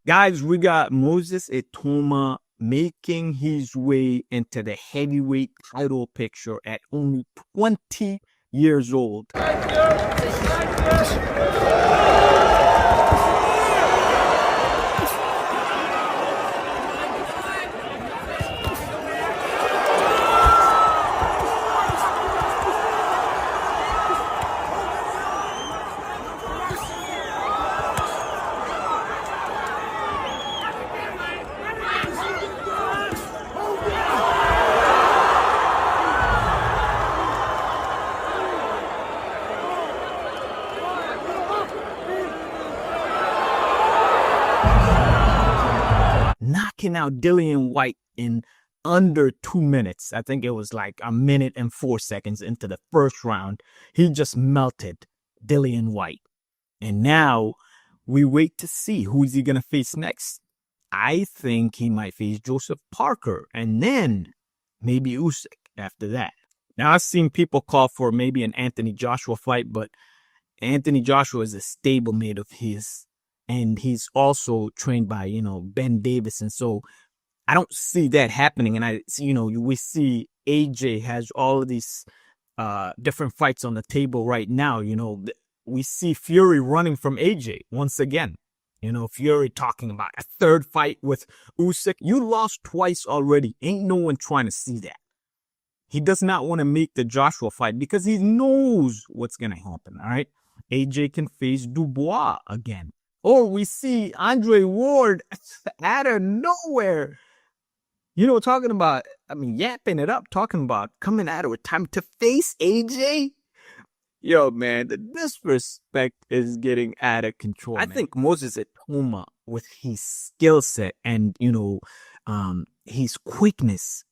Guys, we got Moses Itauma making his way into the heavyweight title picture at only 20 years old. Knocking out Dillian Whyte in under 2 minutes. I think it was like a minute and 4 seconds into the first round. He just melted Dillian Whyte. And now we wait to see who's he going to face next. I think he might face Joseph Parker and then maybe Usyk after that. Now, I've seen people call for maybe an Anthony Joshua fight, but Anthony Joshua is a stablemate of his. And he's also trained by, Ben Davis. And so I don't see that happening. And we see AJ has all of these different fights on the table right now. We see Fury running from AJ once again. Fury talking about a third fight with Usyk. You lost twice already. Ain't no one trying to see that. He does not want to make the Joshua fight because he knows what's going to happen. All right. AJ can face Dubois again. Or we see Andre Ward out of nowhere, talking about, yapping it up, talking about coming out of retirement to face AJ. Yo, man, the disrespect is getting out of control. I think Moses Itauma, with his skill set and, his quickness,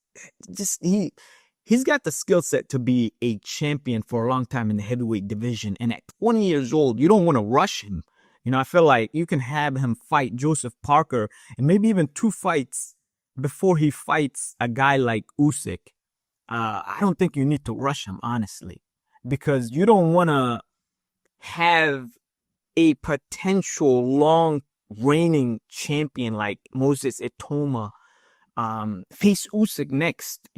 he's got the skill set to be a champion for a long time in the heavyweight division. And at 20 years old, you don't want to rush him. I feel like you can have him fight Joseph Parker and maybe even 2 fights before he fights a guy like Usyk. I don't think you need to rush him, honestly, because you don't want to have a potential long reigning champion like Moses Itauma face Usyk next,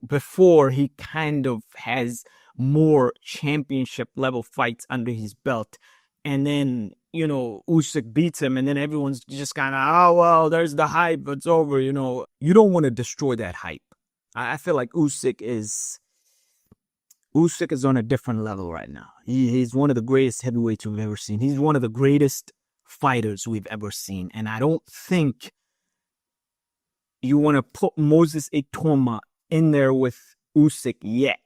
before he kind of has more championship level fights under his belt. And then, Usyk beats him and then everyone's just kind of, oh, well, there's the hype. It's over. You don't want to destroy that hype. I feel like Usyk is on a different level right now. He's one of the greatest heavyweights we've ever seen. He's one of the greatest fighters we've ever seen. And I don't think you want to put Moses Itauma in there with Usyk yet.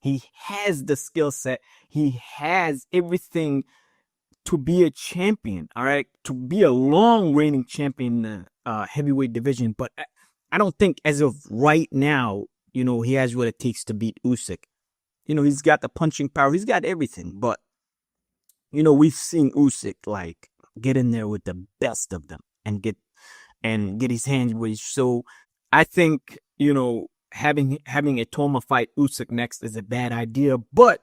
He has the skill set. He has everything to be a champion, all right? To be a long reigning champion in the heavyweight division. But I don't think as of right now, he has what it takes to beat Usyk. He's got the punching power. He's got everything. But, we've seen Usyk, get in there with the best of them and get his hands raised. So I think, having Itauma fight Usyk next is a bad idea. But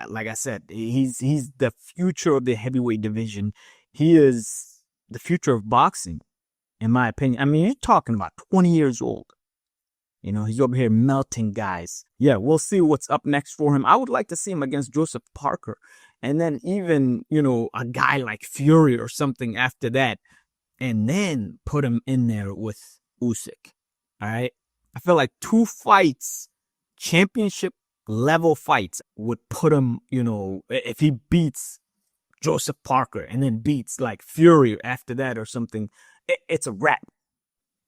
like I said, he's the future of the heavyweight division. He is the future of boxing, in my opinion. You're talking about 20 years old. He's over here melting guys. Yeah, we'll see what's up next for him. I would like to see him against Joseph Parker. And then even, a guy like Fury or something after that. And then put him in there with Usyk. All right? I feel like 2 fights, championship level fights, would put him, if he beats Joseph Parker and then beats like Fury after that or something, it's a wrap.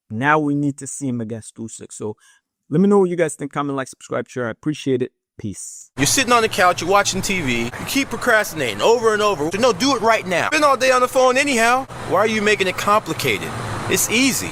Now we need to see him against Usyk. So let me know what you guys think. Comment, like, subscribe, share. I appreciate it. Peace. You're sitting on the couch, you're watching TV, you keep procrastinating over and over. No, do it right now. Been all day on the phone anyhow. Why are you making it complicated? It's easy.